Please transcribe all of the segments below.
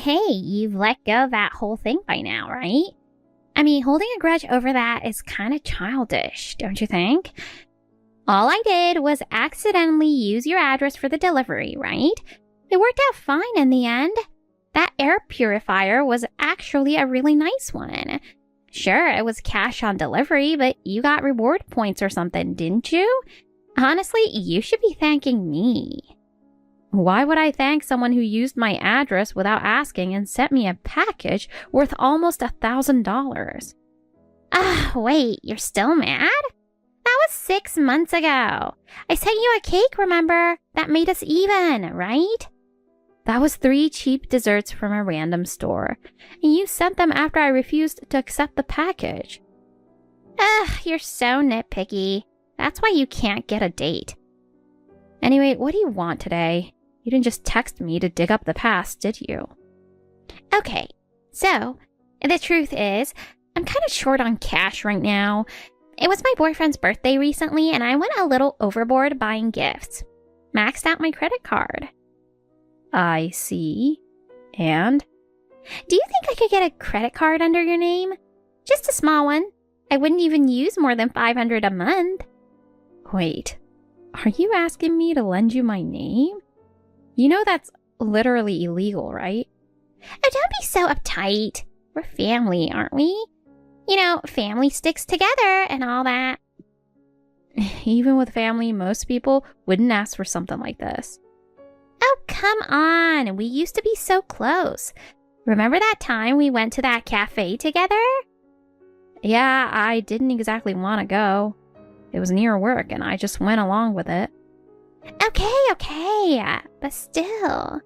Hey, you've let go of that whole thing by now, right? I mean, holding a grudge over that is kind of childish, don't you think? All I did was accidentally use your address for the delivery, right? It worked out fine in the end. That air purifier was actually a really nice one. Sure, it was cash on delivery, but you got reward points or something, didn't you? Honestly, you should be thanking me. Why would I thank someone who used my address without asking and sent me a package worth almost $1,000? Wait, you're still mad? That was 6 months ago. I sent you a cake, remember? That made us even, right? That was 3 cheap desserts from a random store, and you sent them after I refused to accept the package. You're so nitpicky. That's why you can't get a date. Anyway, what do you want today? You didn't just text me to dig up the past, did you? Okay, so the truth is, I'm kind of short on cash right now. It was my boyfriend's birthday recently, and I went a little overboard buying gifts. Maxed out my credit card. I see. And? Do you think I could get a credit card under your name? Just a small one. I wouldn't even use more than $500 a month. Wait, are you asking me to lend you my name? You know that's literally illegal, right? Oh, don't be so uptight. We're family, aren't we? You know, family sticks together and all that. Even with family, most people wouldn't ask for something like this. Oh, come on. We used to be so close. Remember that time we went to that cafe together? Yeah, I didn't exactly want to go. It was near work and I just went along with it. Okay, but still.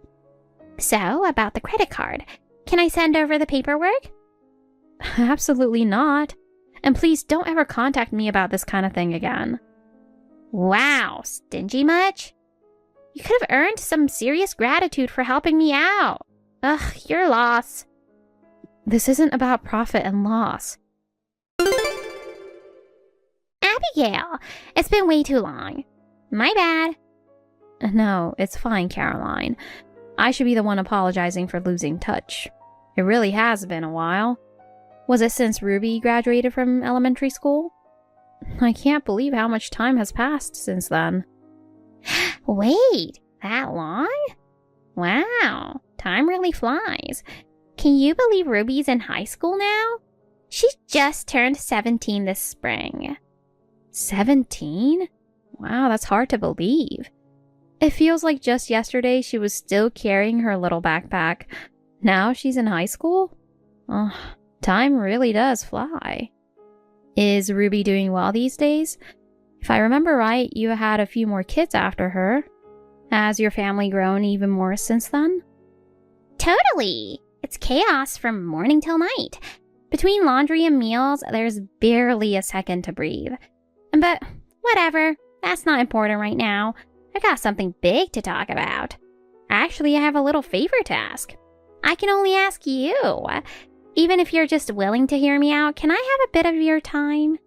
So, about the credit card. Can I send over the paperwork? Absolutely not. And please don't ever contact me about this kind of thing again. Wow, stingy much? You could have earned some serious gratitude for helping me out. Ugh, your loss. This isn't about profit and loss. Abigail, it's been way too long. My bad. No, it's fine, Caroline. I should be the one apologizing for losing touch. It really has been a while. Was it since Ruby graduated from elementary school? I can't believe how much time has passed since then. Wait, that long? Wow, time really flies. Can you believe Ruby's in high school now? She just turned 17 this spring. 17? Wow, that's hard to believe. It feels like just yesterday she was still carrying her little backpack. Now she's in high school? Oh, time really does fly. Is Ruby doing well these days? If I remember right, you had a few more kids after her. Has your family grown even more since then? Totally! It's chaos from morning till night. Between laundry and meals, there's barely a second to breathe. But whatever, that's not important right now. I got something big to talk about. Actually, I have a little favor to ask. I can only ask you. Even if you're just willing to hear me out, can I have a bit of your time?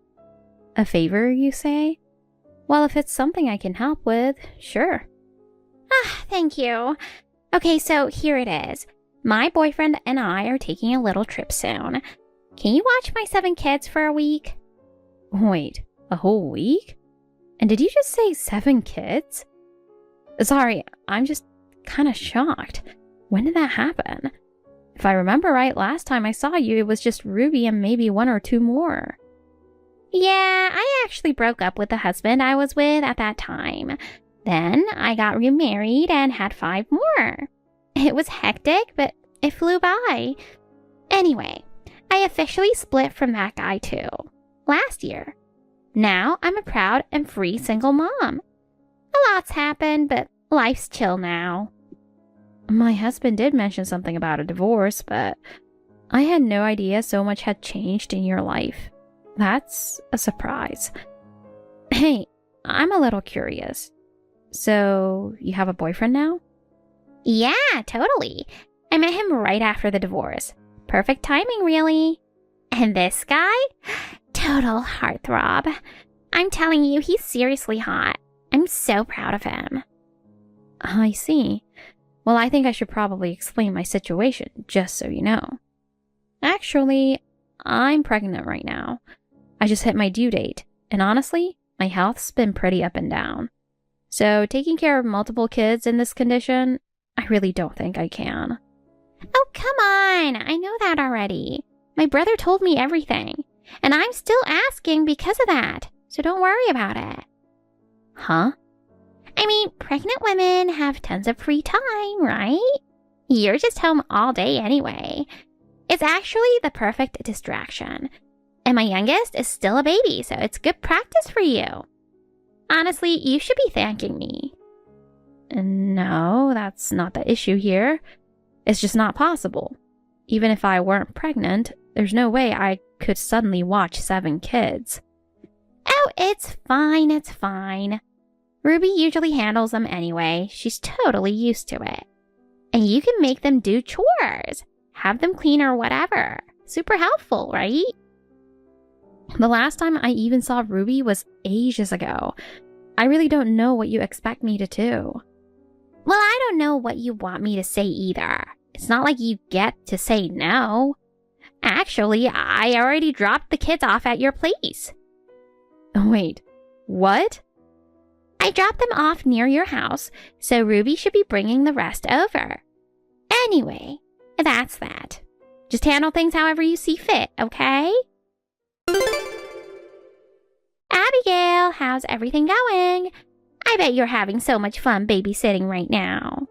A favor, you say? Well, if it's something I can help with, sure. Thank you. Okay, so here it is. My boyfriend and I are taking a little trip soon. Can you watch my 7 kids for a week? Wait, a whole week? And did you just say 7 kids? Sorry, I'm just kind of shocked. When did that happen? If I remember right, last time I saw you, it was just Ruby and maybe 1 or 2 more. Yeah, I actually broke up with the husband I was with at that time. Then I got remarried and had 5 more. It was hectic, but it flew by. Anyway, I officially split from that guy too. Last year. Now I'm a proud and free single mom. A lot's happened, but life's chill now. My husband did mention something about a divorce, but I had no idea so much had changed in your life. That's a surprise. Hey, I'm a little curious. So, you have a boyfriend now? Yeah, totally. I met him right after the divorce. Perfect timing, really. And this guy? Total heartthrob. I'm telling you, he's seriously hot. I'm so proud of him. I see. Well, I think I should probably explain my situation, just so you know. Actually, I'm pregnant right now. I just hit my due date, and honestly, my health's been pretty up and down. So taking care of multiple kids in this condition, I really don't think I can. Oh, come on! I know that already. My brother told me everything, and I'm still asking because of that, so don't worry about it. Huh? I mean, pregnant women have tons of free time, right? You're just home all day anyway. It's actually the perfect distraction. And my youngest is still a baby, so it's good practice for you. Honestly, you should be thanking me. No, that's not the issue here. It's just not possible. Even if I weren't pregnant, there's no way I could suddenly watch 7 kids. Oh, it's fine, it's fine. Ruby usually handles them anyway. She's totally used to it. And you can make them do chores. Have them clean or whatever. Super helpful, right? The last time I even saw Ruby was ages ago. I really don't know what you expect me to do. Well, I don't know what you want me to say either. It's not like you get to say no. Actually, I already dropped the kids off at your place. Wait, what? I dropped them off near your house, so Ruby should be bringing the rest over. Anyway, that's that. Just handle things however you see fit, okay? Abigail, how's everything going? I bet you're having so much fun babysitting right now.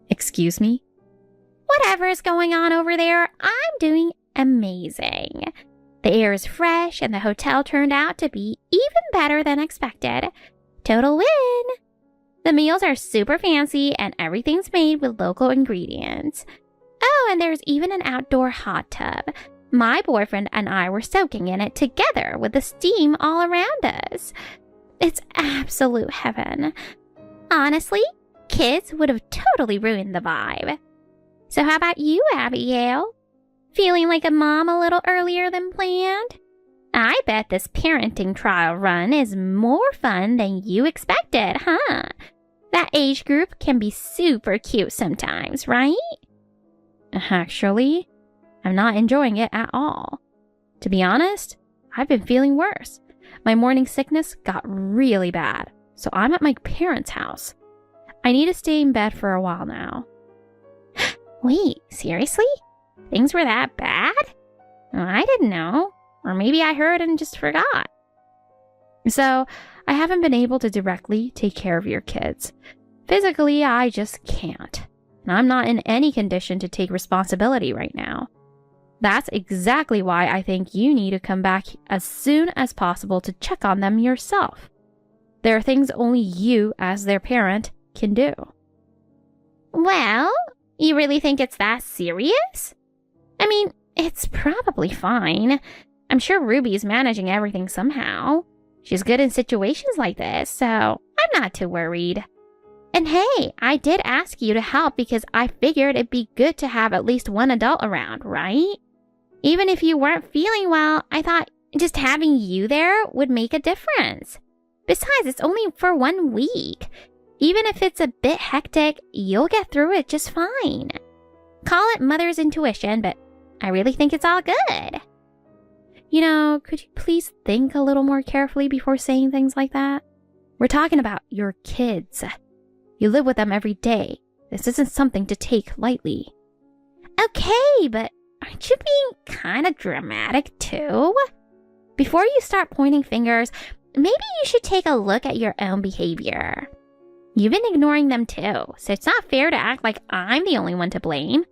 Excuse me? Whatever is going on over there, I'm doing amazing. The air is fresh and the hotel turned out to be even better than expected. Total win! The meals are super fancy and everything's made with local ingredients. Oh, and there's even an outdoor hot tub. My boyfriend and I were soaking in it together with the steam all around us. It's absolute heaven. Honestly, kids would have totally ruined the vibe. So how about you, Abigail? Feeling like a mom a little earlier than planned? I bet this parenting trial run is more fun than you expected, huh? That age group can be super cute sometimes, right? Actually, I'm not enjoying it at all. To be honest, I've been feeling worse. My morning sickness got really bad, so I'm at my parents' house. I need to stay in bed for a while now. Wait, seriously? Things were that bad? I didn't know. Or maybe I heard and just forgot. So, I haven't been able to directly take care of your kids. Physically, I just can't. And I'm not in any condition to take responsibility right now. That's exactly why I think you need to come back as soon as possible to check on them yourself. There are things only you, as their parent, can do. Well, you really think it's that serious? I mean, it's probably fine. I'm sure Ruby's managing everything somehow. She's good in situations like this, so I'm not too worried. And hey, I did ask you to help because I figured it'd be good to have at least one adult around, right? Even if you weren't feeling well, I thought just having you there would make a difference. Besides, it's only for 1 week. Even if it's a bit hectic, you'll get through it just fine. Call it mother's intuition, but I really think it's all good. You know, could you please think a little more carefully before saying things like that? We're talking about your kids. You live with them every day. This isn't something to take lightly. Okay, but aren't you being kind of dramatic too? Before you start pointing fingers, maybe you should take a look at your own behavior. You've been ignoring them too, so it's not fair to act like I'm the only one to blame.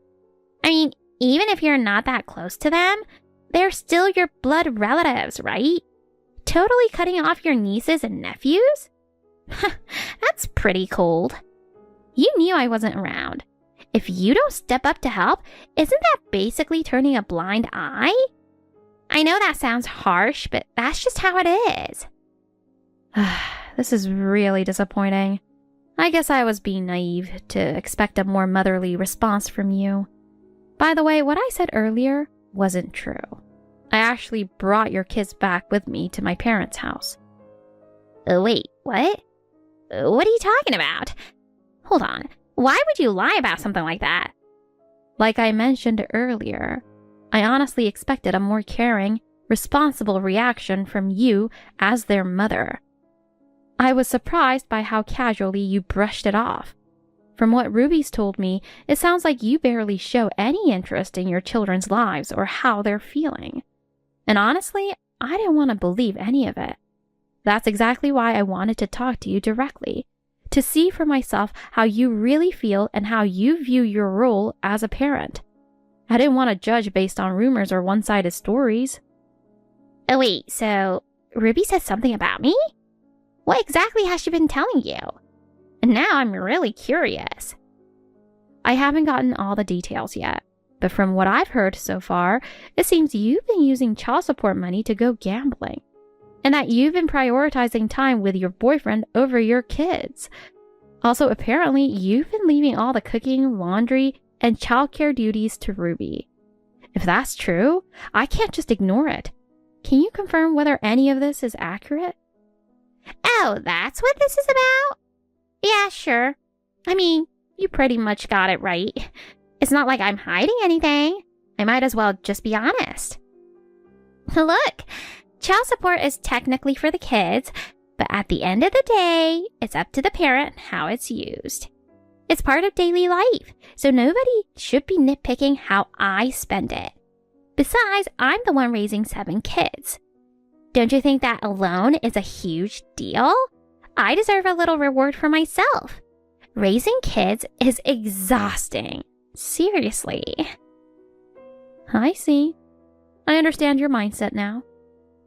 I mean, even if you're not that close to them, they're still your blood relatives, right? Totally cutting off your nieces and nephews? That's pretty cold. You knew I wasn't around. If you don't step up to help, isn't that basically turning a blind eye? I know that sounds harsh, but that's just how it is. This is really disappointing. I guess I was being naive to expect a more motherly response from you. By the way, what I said earlier wasn't true. I actually brought your kids back with me to my parents' house. Wait, what? What are you talking about? Hold on. Why would you lie about something like that? Like I mentioned earlier, I honestly expected a more caring, responsible reaction from you as their mother. I was surprised by how casually you brushed it off. From what Ruby's told me, it sounds like you barely show any interest in your children's lives or how they're feeling. And honestly, I didn't want to believe any of it. That's exactly why I wanted to talk to you directly, to see for myself how you really feel and how you view your role as a parent. I didn't want to judge based on rumors or one-sided stories. Oh wait, so Ruby said something about me? What exactly has she been telling you? And now I'm really curious. I haven't gotten all the details yet, but from what I've heard so far, it seems you've been using child support money to go gambling, and that you've been prioritizing time with your boyfriend over your kids. Also, apparently, you've been leaving all the cooking, laundry, and childcare duties to Ruby. If that's true, I can't just ignore it. Can you confirm whether any of this is accurate? Oh, that's what this is about? Yeah, sure. I mean, you pretty much got it right. It's not like I'm hiding anything. I might as well just be honest. Look, child support is technically for the kids, but at the end of the day, it's up to the parent how it's used. It's part of daily life, so nobody should be nitpicking how I spend it. Besides, I'm the one raising 7 kids. Don't you think that alone is a huge deal? I deserve a little reward for myself. Raising kids is exhausting. Seriously. I see. I understand your mindset now.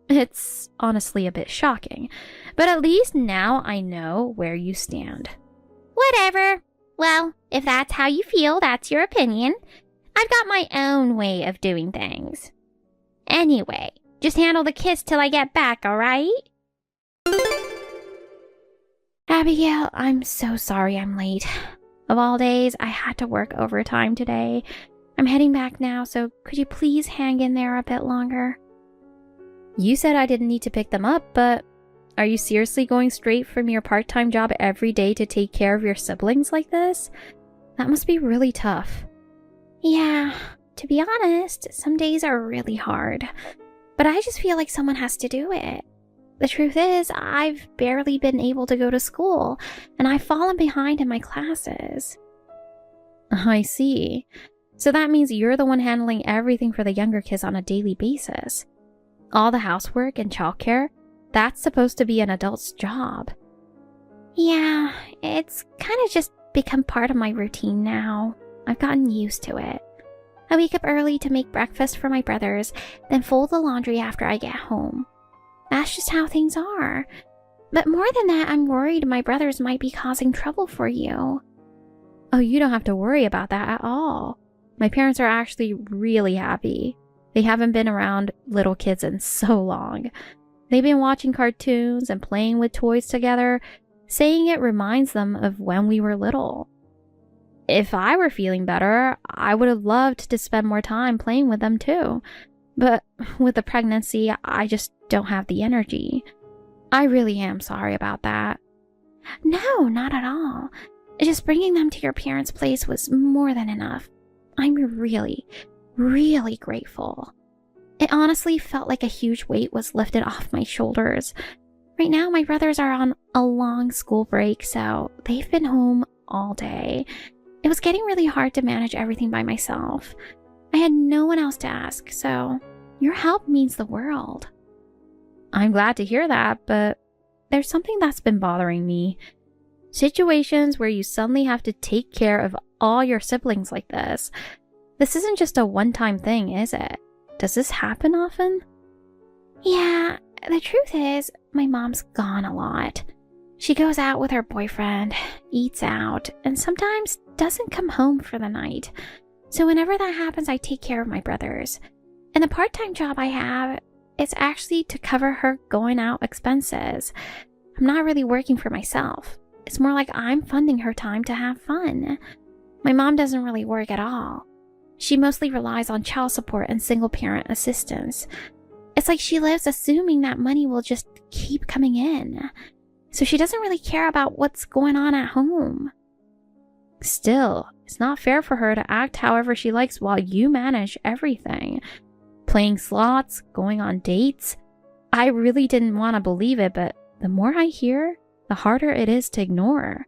It's honestly a bit shocking, but at least now I know where you stand. Whatever. Well, if that's how you feel, that's your opinion. I've got my own way of doing things. Anyway, just handle the kids till I get back, alright? Abigail, I'm so sorry I'm late. Of all days, I had to work overtime today. I'm heading back now, so could you please hang in there a bit longer? You said I didn't need to pick them up, but are you seriously going straight from your part-time job every day to take care of your siblings like this? That must be really tough. Yeah, to be honest, some days are really hard, but I just feel like someone has to do it. The truth is, I've barely been able to go to school, and I've fallen behind in my classes. I see. So that means you're the one handling everything for the younger kids on a daily basis. All the housework and childcare, that's supposed to be an adult's job. Yeah, it's kind of just become part of my routine now. I've gotten used to it. I wake up early to make breakfast for my brothers, then fold the laundry after I get home. That's just how things are. But more than that, I'm worried my brothers might be causing trouble for you. Oh, you don't have to worry about that at all. My parents are actually really happy. They haven't been around little kids in so long. They've been watching cartoons and playing with toys together, saying it reminds them of when we were little. If I were feeling better, I would have loved to spend more time playing with them too. But with the pregnancy, I just don't have the energy. I really am sorry about that. No, not at all. Just bringing them to your parents' place was more than enough. I'm really, really grateful. It honestly felt like a huge weight was lifted off my shoulders. Right now, my brothers are on a long school break, so they've been home all day. It was getting really hard to manage everything by myself. I had no one else to ask, so your help means the world. I'm glad to hear that, but there's something that's been bothering me. Situations where you suddenly have to take care of all your siblings like this. This isn't just a one-time thing, is it? Does this happen often? Yeah, the truth is, my mom's gone a lot. She goes out with her boyfriend, eats out, and sometimes doesn't come home for the night. So whenever that happens, I take care of my brothers. And the part-time job I have, it's actually to cover her going out expenses. I'm not really working for myself. It's more like I'm funding her time to have fun. My mom doesn't really work at all. She mostly relies on child support and single-parent assistance. It's like she lives assuming that money will just keep coming in. So she doesn't really care about what's going on at home. Still, it's not fair for her to act however she likes while you manage everything. Playing slots, going on dates. I really didn't want to believe it, but the more I hear, the harder it is to ignore.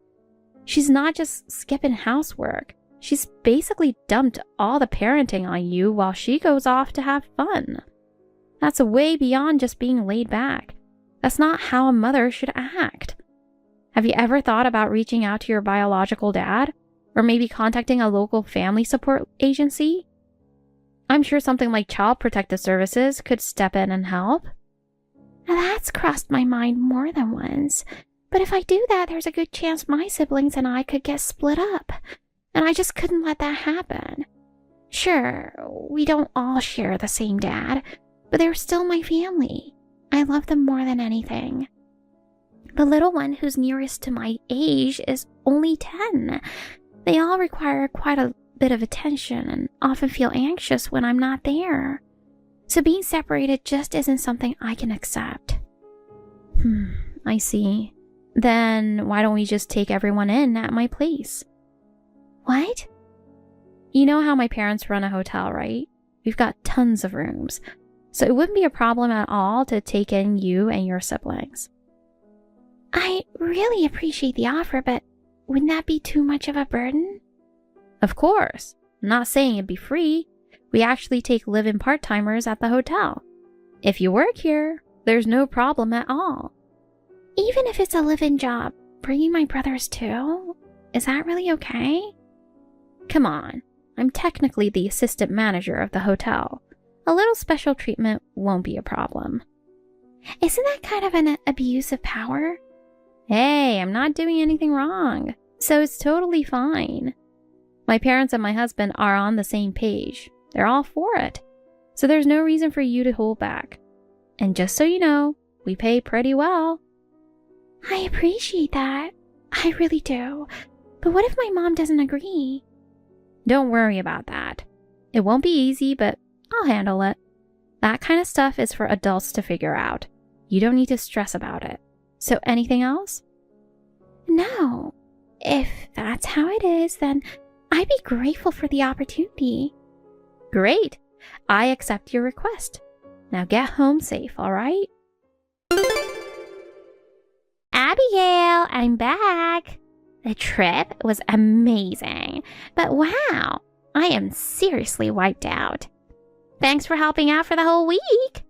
She's not just skipping housework. She's basically dumped all the parenting on you while she goes off to have fun. That's way beyond just being laid back. That's not how a mother should act. Have you ever thought about reaching out to your biological dad? Or maybe contacting a local family support agency? I'm sure something like Child Protective Services could step in and help. Now that's crossed my mind more than once. But if I do that, there's a good chance my siblings and I could get split up. And I just couldn't let that happen. Sure, we don't all share the same dad, but they're still my family. I love them more than anything. The little one who's nearest to my age is only 10. They all require quite a bit of attention and often feel anxious when I'm not there. So being separated just isn't something I can accept. I see. Then why don't we just take everyone in at my place? What? You know how my parents run a hotel, right? We've got tons of rooms. So it wouldn't be a problem at all to take in you and your siblings. I really appreciate the offer, but wouldn't that be too much of a burden? Of course. I'm not saying it'd be free. We actually take live-in part-timers at the hotel. If you work here, there's no problem at all. Even if it's a live-in job, bringing my brothers too? Is that really okay? Come on. I'm technically the assistant manager of the hotel. A little special treatment won't be a problem. Isn't that kind of an abuse of power? Hey, I'm not doing anything wrong, so it's totally fine. My parents and my husband are on the same page. They're all for it. So there's no reason for you to hold back. And just so you know, we pay pretty well. I appreciate that. I really do. But what if my mom doesn't agree? Don't worry about that. It won't be easy, but I'll handle it. That kind of stuff is for adults to figure out. You don't need to stress about it. So anything else? No. If that's how it is, then I'd be grateful for the opportunity. Great. I accept your request. Now get home safe, all right? Abigail, I'm back. The trip was amazing. But wow, I am seriously wiped out. Thanks for helping out for the whole week.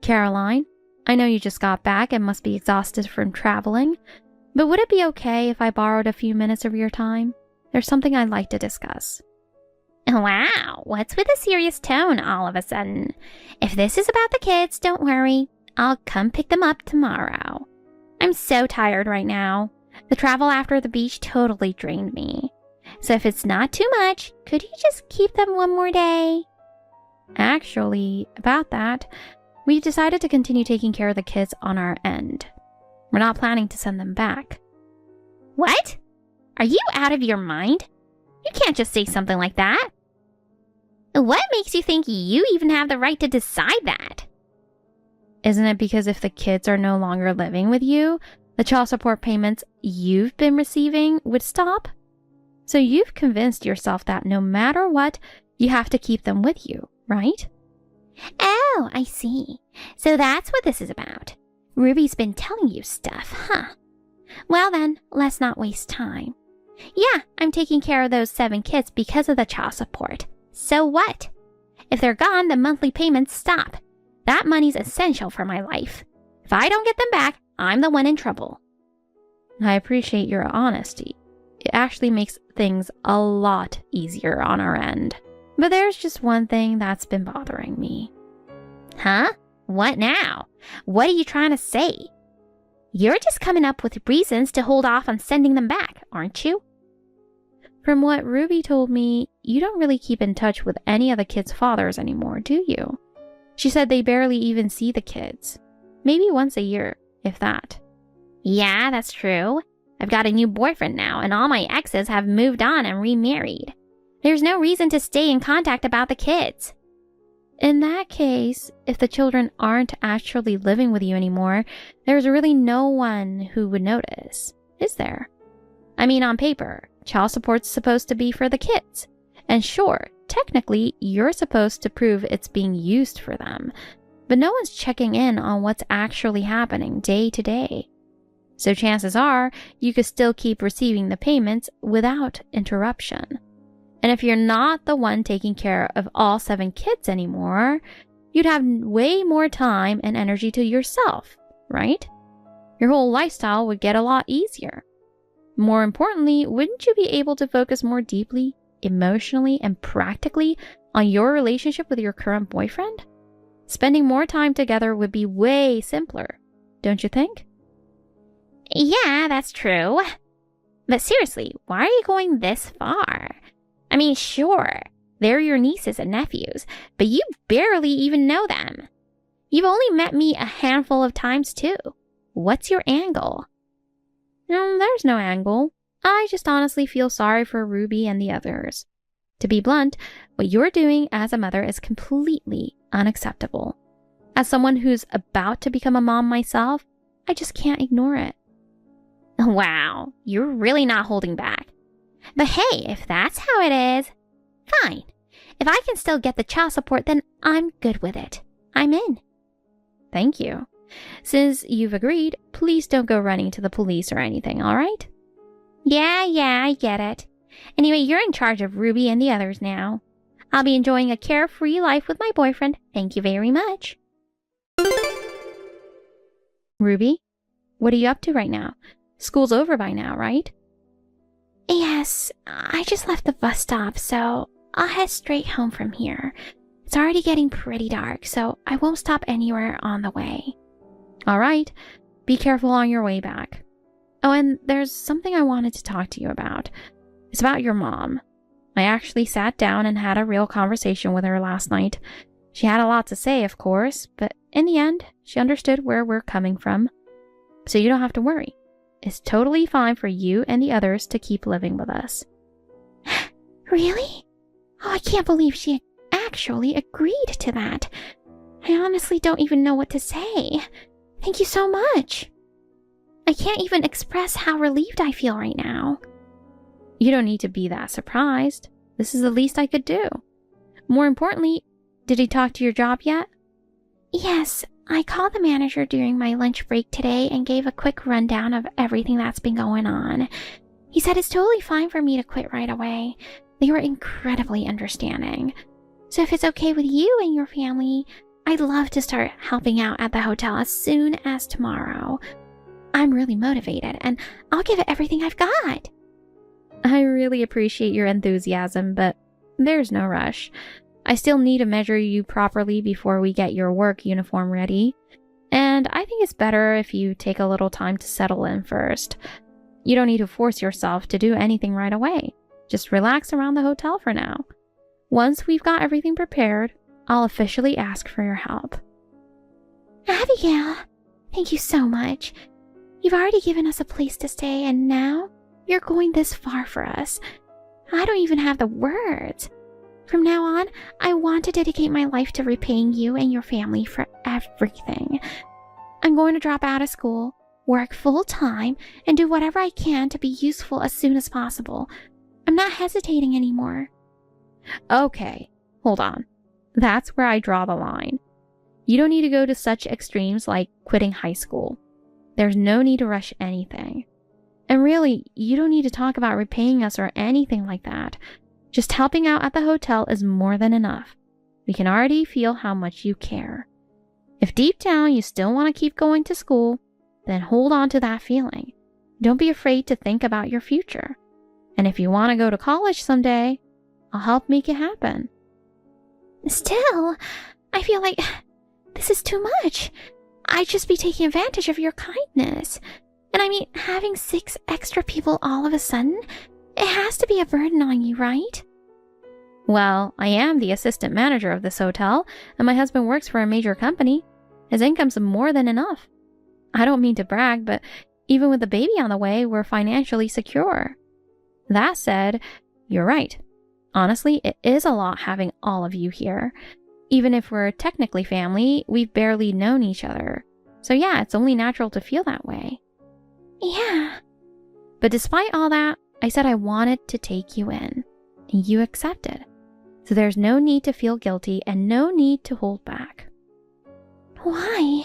Caroline, I know you just got back and must be exhausted from traveling, but would it be okay if I borrowed a few minutes of your time? There's something I'd like to discuss. Wow, what's with a serious tone all of a sudden? If this is about the kids, don't worry. I'll come pick them up tomorrow. I'm so tired right now. The travel after the beach totally drained me. So if it's not too much, could you just keep them one more day? Actually, about that, we decided to continue taking care of the kids on our end. We're not planning to send them back. What? Are you out of your mind? You can't just say something like that. What makes you think you even have the right to decide that? Isn't it because if the kids are no longer living with you, the child support payments you've been receiving would stop? So you've convinced yourself that no matter what, you have to keep them with you, right? Oh, I see. So that's what this is about. Ruby's been telling you stuff, huh? Well then, let's not waste time. Yeah, I'm taking care of those 7 kids because of the child support. So what? If they're gone, the monthly payments stop. That money's essential for my life. If I don't get them back, I'm the one in trouble. I appreciate your honesty. It actually makes things a lot easier on our end. But there's just one thing that's been bothering me. Huh? What now? What are you trying to say? You're just coming up with reasons to hold off on sending them back, aren't you? From what Ruby told me, you don't really keep in touch with any of the kids' fathers anymore, do you? She said they barely even see the kids. Maybe once a year, if that. Yeah, that's true. I've got a new boyfriend now, and all my exes have moved on and remarried. There's no reason to stay in contact about the kids. In that case, if the children aren't actually living with you anymore, there's really no one who would notice, is there? I mean, on paper, child support's supposed to be for the kids. And sure, technically, you're supposed to prove it's being used for them. But no one's checking in on what's actually happening day to day. So chances are, you could still keep receiving the payments without interruption. And if you're not the one taking care of all 7 kids anymore, you'd have way more time and energy to yourself, right? Your whole lifestyle would get a lot easier. More importantly, wouldn't you be able to focus more deeply, emotionally, and practically on your relationship with your current boyfriend? Spending more time together would be way simpler, don't you think? Yeah, that's true. But seriously, why are you going this far? I mean, sure, they're your nieces and nephews, but you barely even know them. You've only met me a handful of times too. What's your angle? No, there's no angle. I just honestly feel sorry for Ruby and the others. To be blunt, what you're doing as a mother is completely unacceptable. As someone who's about to become a mom myself, I just can't ignore it. Wow, you're really not holding back. But hey, if that's how it is, fine. If I can still get the child support, then I'm good with it. I'm in. Thank you. Since you've agreed, please don't go running to the police or anything, all right? Yeah, I get it. Anyway, you're in charge of Ruby and the others now. I'll be enjoying a carefree life with my boyfriend. Thank you very much. Ruby, what are you up to right now? School's over by now, right? Yes, I just left the bus stop, so I'll head straight home from here. It's already getting pretty dark, so I won't stop anywhere on the way. All right, be careful on your way back. Oh, and there's something I wanted to talk to you about. It's about your mom. I actually sat down and had a real conversation with her last night. She had a lot to say, of course, but in the end, she understood where we're coming from. So you don't have to worry. It's totally fine for you and the others to keep living with us. Really? Oh, I can't believe she actually agreed to that. I honestly don't even know what to say. Thank you so much. I can't even express how relieved I feel right now. You don't need to be that surprised. This is the least I could do. More importantly, did he talk to your job yet? Yes, I called the manager during my lunch break today and gave a quick rundown of everything that's been going on. He said it's totally fine for me to quit right away. They were incredibly understanding. So if it's okay with you and your family, I'd love to start helping out at the hotel as soon as tomorrow. I'm really motivated and I'll give it everything I've got. I really appreciate your enthusiasm, but there's no rush. I still need to measure you properly before we get your work uniform ready. And I think it's better if you take a little time to settle in first. You don't need to force yourself to do anything right away. Just relax around the hotel for now. Once we've got everything prepared, I'll officially ask for your help. Abigail, thank you so much. You've already given us a place to stay, and now you're going this far for us. I don't even have the words. From now on, I want to dedicate my life to repaying you and your family for everything. I'm going to drop out of school, work full-time, and do whatever I can to be useful as soon as possible. I'm not hesitating anymore. Okay, hold on. That's where I draw the line. You don't need to go to such extremes like quitting high school. There's no need to rush anything. And really, you don't need to talk about repaying us or anything like that. Just helping out at the hotel is more than enough. We can already feel how much you care. If deep down you still want to keep going to school, then hold on to that feeling. Don't be afraid to think about your future. And if you want to go to college someday, I'll help make it happen. Still, I feel like this is too much. I'd just be taking advantage of your kindness. And I mean, having 6 extra people all of a sudden, it has to be a burden on you, right? Well, I am the assistant manager of this hotel, and my husband works for a major company. His income's more than enough. I don't mean to brag, but even with the baby on the way, we're financially secure. That said, you're right. Honestly, it is a lot having all of you here. Even if we're technically family, we've barely known each other. So yeah, it's only natural to feel that way. Yeah. But despite all that, I said I wanted to take you in, and you accepted. So there's no need to feel guilty and no need to hold back. Why?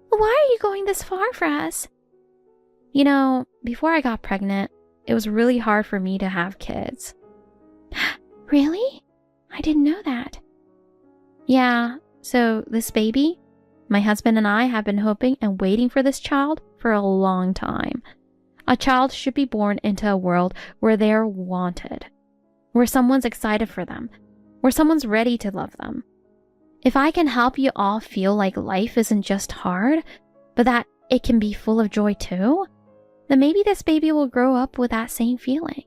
Why are you going this far for us? You know, before I got pregnant, it was really hard for me to have kids. Really? I didn't know that. Yeah, so this baby, my husband and I have been hoping and waiting for this child for a long time. A child should be born into a world where they're wanted, where someone's excited for them, where someone's ready to love them. If I can help you all feel like life isn't just hard, but that it can be full of joy too, then maybe this baby will grow up with that same feeling.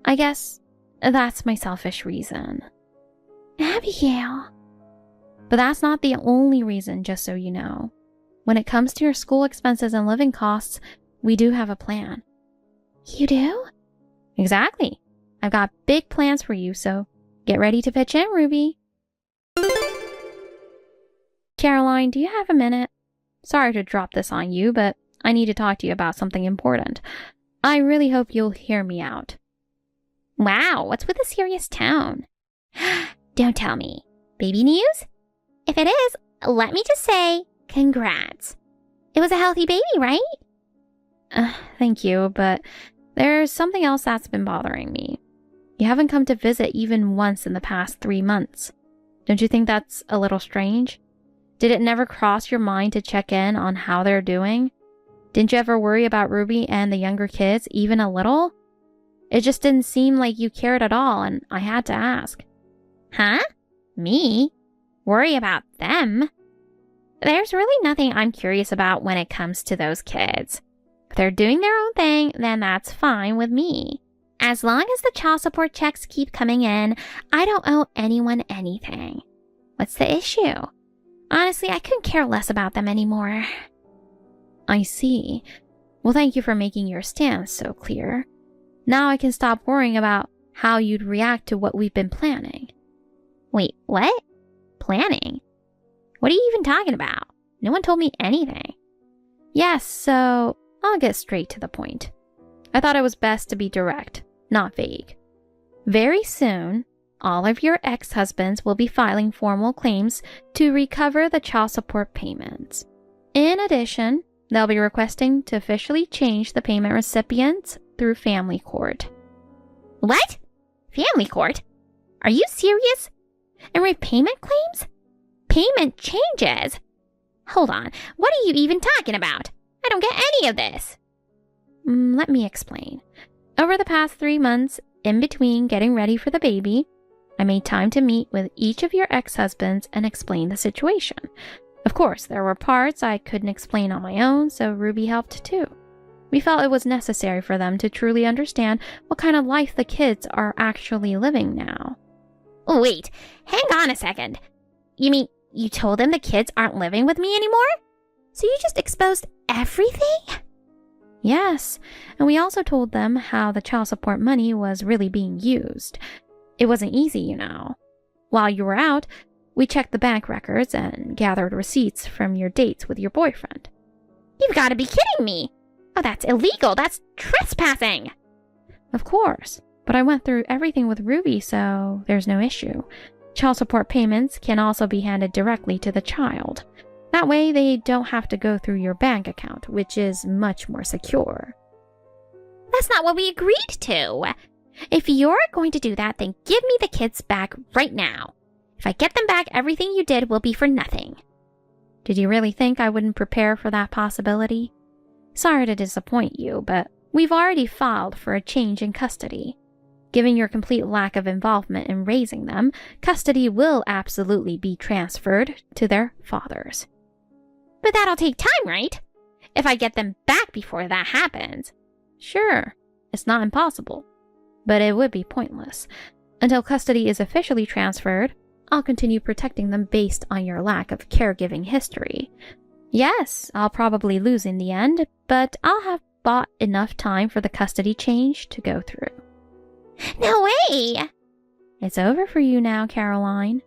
I guess that's my selfish reason. Abigail. But that's not the only reason, just so you know. When it comes to your school expenses and living costs, we do have a plan. You do? Exactly. I've got big plans for you, so get ready to pitch in, Ruby. Caroline, do you have a minute? Sorry to drop this on you, but I need to talk to you about something important. I really hope you'll hear me out. Wow, what's with the serious tone? Don't tell me. Baby news? If it is, let me just say, congrats. It was a healthy baby, right? Thank you, but there's something else that's been bothering me. You haven't come to visit even once in the past 3 months. Don't you think that's a little strange? Did it never cross your mind to check in on how they're doing? Didn't you ever worry about Ruby and the younger kids even a little? It just didn't seem like you cared at all, and I had to ask. Huh? Me? Worry about them? There's really nothing I'm curious about when it comes to those kids. If they're doing their own thing, then that's fine with me. As long as the child support checks keep coming in, I don't owe anyone anything. What's the issue? Honestly, I couldn't care less about them anymore. I see. Well, thank you for making your stance so clear. Now I can stop worrying about how you'd react to what we've been planning. Wait, what? Planning? What are you even talking about? No one told me anything. Yes, so I'll get straight to the point. I thought it was best to be direct, not vague. Very soon, all of your ex-husbands will be filing formal claims to recover the child support payments. In addition, they'll be requesting to officially change the payment recipients through family court. What? Family court? Are you serious? And repayment claims? Payment changes? Hold on, what are you even talking about? I don't get any of this. Let me explain. Over the past 3 months, in between getting ready for the baby, I made time to meet with each of your ex-husbands and explain the situation. Of course, there were parts I couldn't explain on my own, so Ruby helped too. We felt it was necessary for them to truly understand what kind of life the kids are actually living now. Wait, hang on a second. You mean you told them the kids aren't living with me anymore? So you just exposed everything? Yes, and we also told them how the child support money was really being used. It wasn't easy, you know. While you were out, we checked the bank records and gathered receipts from your dates with your boyfriend. You've got to be kidding me. Oh, that's illegal. That's trespassing. Of course, but I went through everything with Ruby, so there's no issue. Child support payments can also be handed directly to the child. That way, they don't have to go through your bank account, which is much more secure. That's not what we agreed to. If you're going to do that, then give me the kids back right now. If I get them back, everything you did will be for nothing. Did you really think I wouldn't prepare for that possibility? Sorry to disappoint you, but we've already filed for a change in custody. Given your complete lack of involvement in raising them, custody will absolutely be transferred to their fathers. But that'll take time, right? If I get them back before that happens. Sure, it's not impossible, but it would be pointless. Until custody is officially transferred, I'll continue protecting them based on your lack of caregiving history. Yes, I'll probably lose in the end, but I'll have bought enough time for the custody change to go through. No way! It's over for you now, Caroline.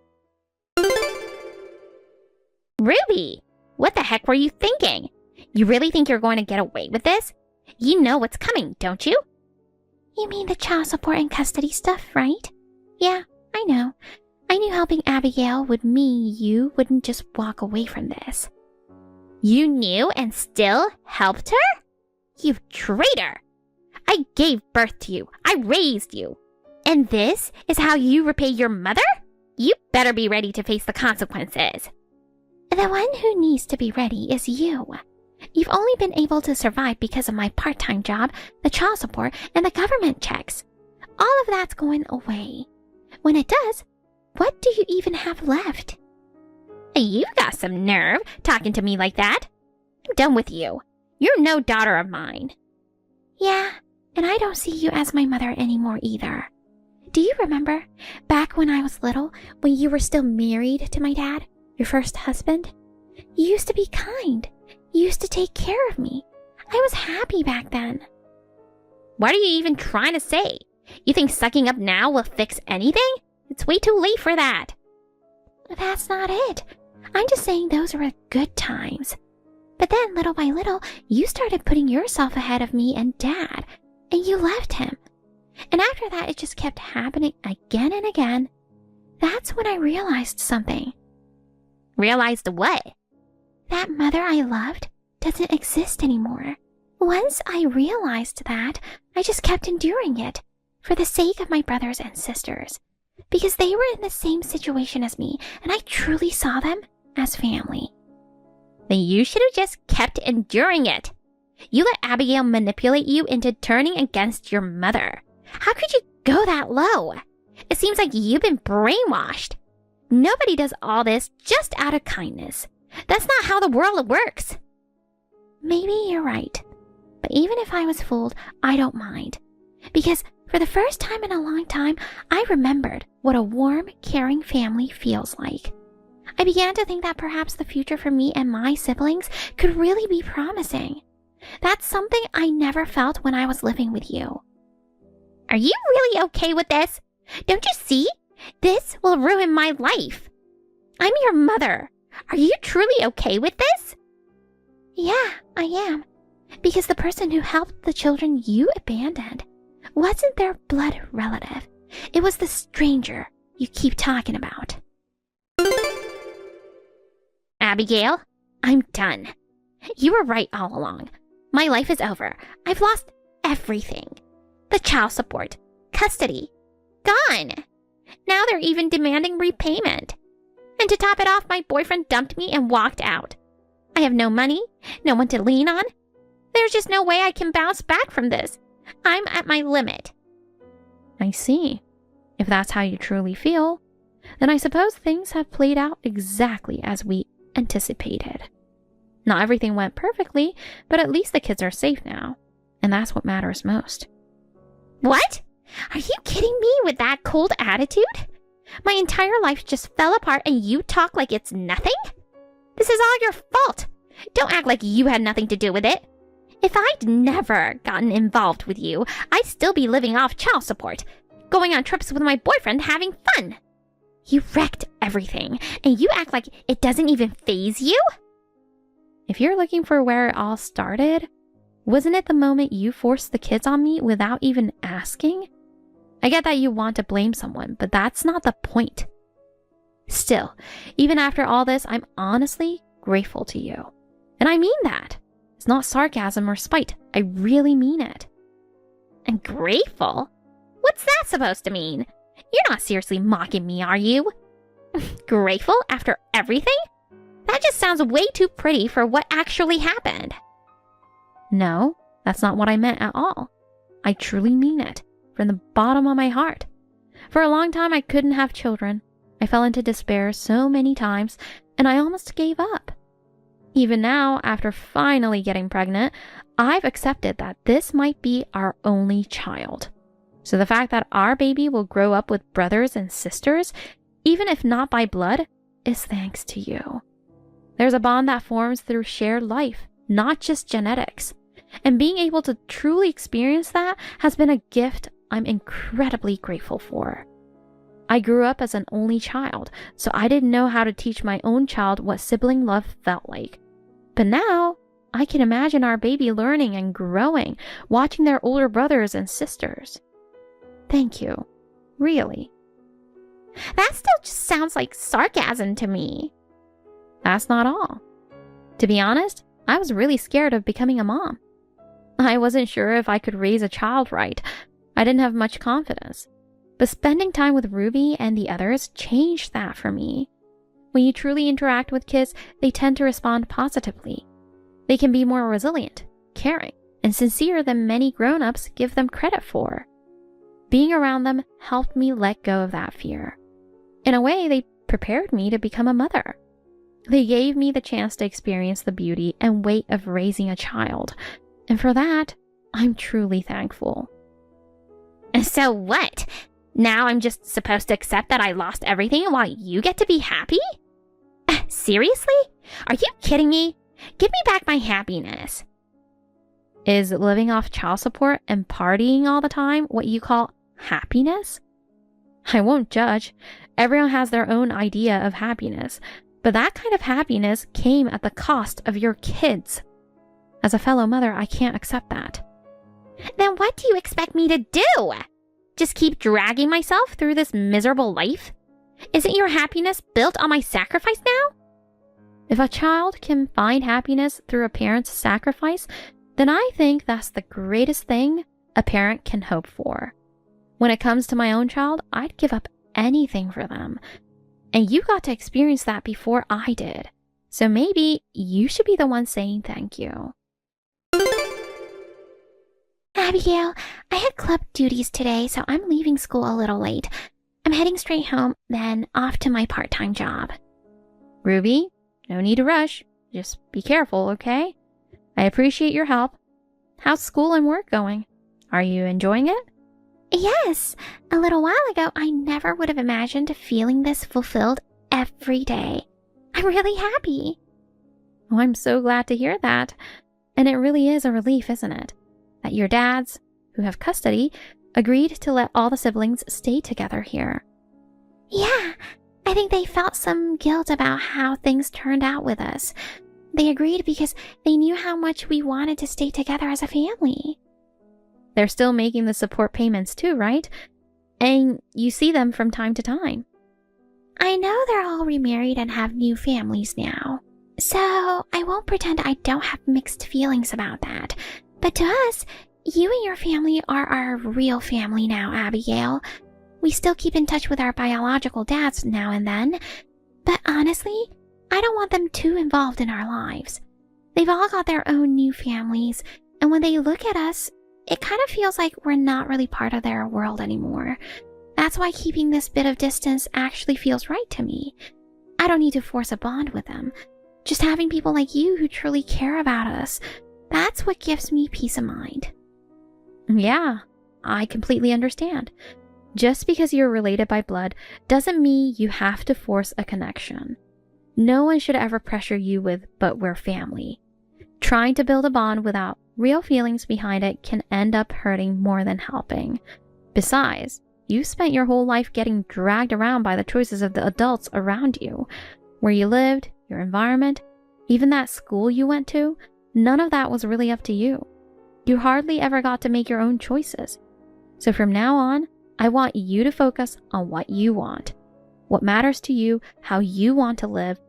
Ruby, what the heck were you thinking? You really think you're going to get away with this? You know what's coming, don't you? You mean the child support and custody stuff, right? Yeah, I know. I knew helping Abigail would mean you wouldn't just walk away from this. You knew and still helped her? You traitor! I gave birth to you. I raised you. And this is how you repay your mother? You better be ready to face the consequences. The one who needs to be ready is you. You've only been able to survive because of my part-time job, the child support, and the government checks. All of that's going away. When it does, what do you even have left? You got some nerve talking to me like that. I'm done with you. You're no daughter of mine. Yeah, and I don't see you as my mother anymore either. Do you remember back when I was little, when you were still married to my dad, your first husband? You used to be kind. You used to take care of me. I was happy back then. What are you even trying to say? You think sucking up now will fix anything? It's way too late for that. That's not it. I'm just saying those were good times. But then, little by little, you started putting yourself ahead of me and Dad, and you left him. And after that, it just kept happening again and again. That's when I realized something. Realized what? That mother I loved doesn't exist anymore. Once I realized that, I just kept enduring it for the sake of my brothers and sisters, because they were in the same situation as me, and I truly saw them as family. Then you should have just kept enduring it. You let Abigail manipulate you into turning against your mother. How could you go that low? It seems like you've been brainwashed. Nobody does all this just out of kindness. That's not how the world works. Maybe you're right. But even if I was fooled, I don't mind. Because for the first time in a long time, I remembered what a warm, caring family feels like. I began to think that perhaps the future for me and my siblings could really be promising. That's something I never felt when I was living with you. Are you really okay with this? Don't you see? This will ruin my life. I'm your mother. Are you truly okay with this? Yeah, I am. Because the person who helped the children you abandoned wasn't their blood relative. It was the stranger you keep talking about. Abigail, I'm done. You were right all along. My life is over. I've lost everything. The child support, custody, gone. Now they're even demanding repayment. And to top it off, my boyfriend dumped me and walked out. I have no money, no one to lean on. There's just no way I can bounce back from this. I'm at my limit. I see. If that's how you truly feel, then I suppose things have played out exactly as we anticipated. Not everything went perfectly, but at least the kids are safe now, and that's what matters most. What? Are you kidding me with that cold attitude? My entire life just fell apart and you talk like it's nothing? This is all your fault. Don't act like you had nothing to do with it. If I'd never gotten involved with you, I'd still be living off child support, going on trips with my boyfriend, having fun. You wrecked everything, and you act like it doesn't even faze you? If you're looking for where it all started, wasn't it the moment you forced the kids on me without even asking? I get that you want to blame someone, but that's not the point. Still, even after all this, I'm honestly grateful to you. And I mean that. It's not sarcasm or spite. I really mean it. And grateful? What's that supposed to mean? You're not seriously mocking me, are you? Grateful after everything? That just sounds way too pretty for what actually happened. No, that's not what I meant at all. I truly mean it, from the bottom of my heart. For a long time, I couldn't have children. I fell into despair so many times, and I almost gave up. Even now, after finally getting pregnant, I've accepted that this might be our only child. So the fact that our baby will grow up with brothers and sisters, even if not by blood, is thanks to you. There's a bond that forms through shared life, not just genetics. And being able to truly experience that has been a gift I'm incredibly grateful for. I grew up as an only child, so I didn't know how to teach my own child what sibling love felt like. But now, I can imagine our baby learning and growing, watching their older brothers and sisters. Thank you. Really. That still just sounds like sarcasm to me. That's not all. To be honest, I was really scared of becoming a mom. I wasn't sure if I could raise a child right. I didn't have much confidence. But spending time with Ruby and the others changed that for me. When you truly interact with kids, they tend to respond positively. They can be more resilient, caring, and sincere than many grown-ups give them credit for. Being around them helped me let go of that fear. In a way, they prepared me to become a mother. They gave me the chance to experience the beauty and weight of raising a child. And for that, I'm truly thankful. And so what? Now I'm just supposed to accept that I lost everything while you get to be happy? Seriously? Are you kidding me? Give me back my happiness. Is living off child support and partying all the time what you call happiness? I won't judge. Everyone has their own idea of happiness, but that kind of happiness came at the cost of your kids. As a fellow mother, I can't accept that. Then what do you expect me to do? Just keep dragging myself through this miserable life? Isn't your happiness built on my sacrifice now? If a child can find happiness through a parent's sacrifice, then I think that's the greatest thing a parent can hope for. When it comes to my own child, I'd give up anything for them. And you got to experience that before I did. So maybe you should be the one saying thank you. Abigail, I had club duties today, so I'm leaving school a little late. I'm heading straight home, then off to my part-time job. Ruby, no need to rush. Just be careful, okay? I appreciate your help. How's school and work going? Are you enjoying it? Yes. A little while ago, I never would have imagined feeling this fulfilled every day. I'm really happy. Oh, I'm so glad to hear that. And it really is a relief, isn't it? That your dads, who have custody, agreed to let all the siblings stay together here. Yeah, I think they felt some guilt about how things turned out with us. They agreed because they knew how much we wanted to stay together as a family. They're still making the support payments too, right? And you see them from time to time. I know they're all remarried and have new families now. So I won't pretend I don't have mixed feelings about that. But to us, you and your family are our real family now, Abigail. We still keep in touch with our biological dads now and then. But honestly, I don't want them too involved in our lives. They've all got their own new families, and when they look at us, it kind of feels like we're not really part of their world anymore. That's why keeping this bit of distance actually feels right to me. I don't need to force a bond with them. Just having people like you who truly care about us, that's what gives me peace of mind. Yeah, I completely understand. Just because you're related by blood doesn't mean you have to force a connection. No one should ever pressure you with, but we're family. Trying to build a bond without real feelings behind it can end up hurting more than helping. Besides, you spent your whole life getting dragged around by the choices of the adults around you. Where you lived, your environment, even that school you went to, none of that was really up to you. You hardly ever got to make your own choices. So from now on, I want you to focus on what you want. What matters to you, how you want to live,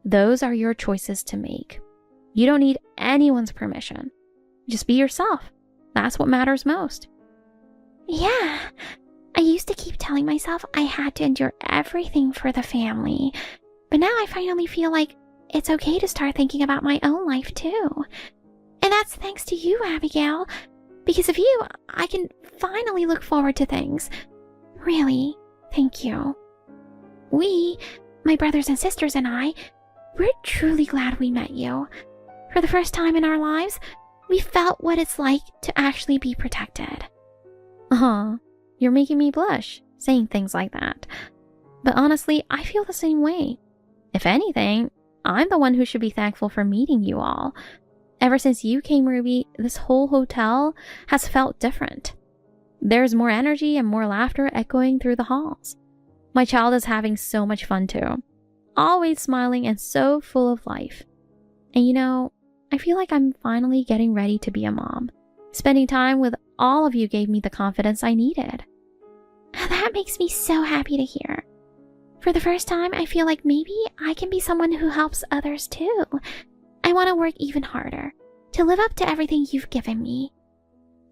those are your choices to make. You don't need anyone's permission. Just be yourself. That's what matters most. Yeah, I used to keep telling myself I had to endure everything for the family. But now I finally feel like it's okay to start thinking about my own life too. And that's thanks to you, Abigail. Because of you, I can finally look forward to things. Really, thank you. We, my brothers and sisters and I, we're truly glad we met you. For the first time in our lives, we felt what it's like to actually be protected. Aw, you're making me blush, saying things like that. But honestly, I feel the same way. If anything, I'm the one who should be thankful for meeting you all. Ever since you came, Ruby, this whole hotel has felt different. There's more energy and more laughter echoing through the halls. My child is having so much fun too. Always smiling and so full of life. And you know, I feel like I'm finally getting ready to be a mom. Spending time with all of you gave me the confidence I needed. That makes me so happy to hear. For the first time, I feel like maybe I can be someone who helps others too. I want to work even harder, to live up to everything you've given me.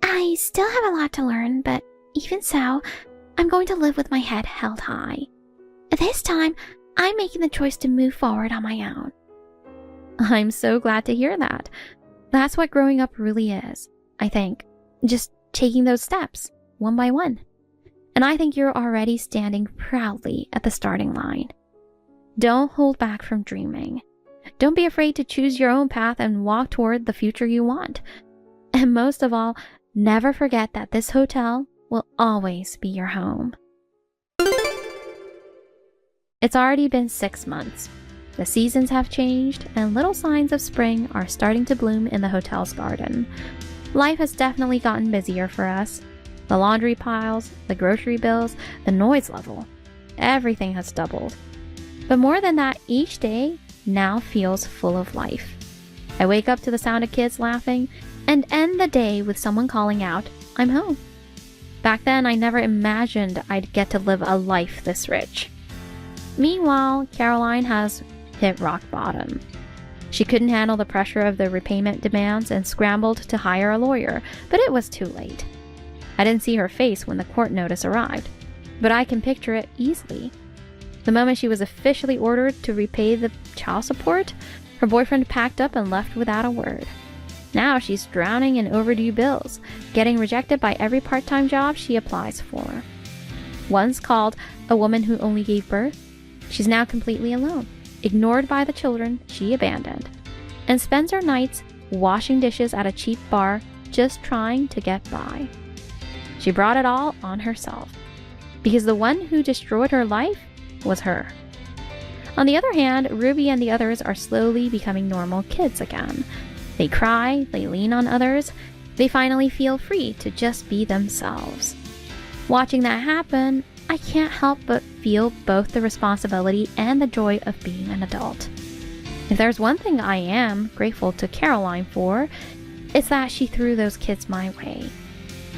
I still have a lot to learn, but even so, I'm going to live with my head held high. This time, I'm making the choice to move forward on my own. I'm so glad to hear that. That's what growing up really is, I think. Just taking those steps, one by one. And I think you're already standing proudly at the starting line. Don't hold back from dreaming. Don't be afraid to choose your own path and walk toward the future you want. And most of all, never forget that this hotel will always be your home. It's already been 6 months. The seasons have changed, and little signs of spring are starting to bloom in the hotel's garden. Life has definitely gotten busier for us. The laundry piles, the grocery bills, the noise level. Everything has doubled. But more than that, each day now feels full of life. I wake up to the sound of kids laughing and end the day with someone calling out, "I'm home." Back then, I never imagined I'd get to live a life this rich. Meanwhile, Caroline has hit rock bottom. She couldn't handle the pressure of the repayment demands and scrambled to hire a lawyer, but it was too late. I didn't see her face when the court notice arrived, but I can picture it easily. The moment she was officially ordered to repay the child support, her boyfriend packed up and left without a word. Now she's drowning in overdue bills, getting rejected by every part-time job she applies for. Once called a woman who only gave birth, she's now completely alone, ignored by the children she abandoned, and spends her nights washing dishes at a cheap bar just trying to get by. She brought it all on herself, because the one who destroyed her life was her. On the other hand, Ruby and the others are slowly becoming normal kids again. They cry, they lean on others, they finally feel free to just be themselves. Watching that happen, I can't help but feel both the responsibility and the joy of being an adult. If there's one thing I am grateful to Caroline for, it's that she threw those kids my way.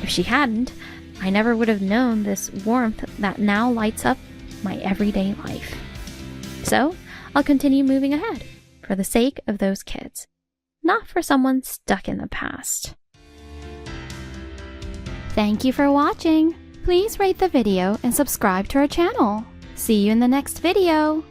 If she hadn't, I never would have known this warmth that now lights up my everyday life. So, I'll continue moving ahead for the sake of those kids, not for someone stuck in the past. Thank you for watching. Please rate the video and subscribe to our channel. See you in the next video.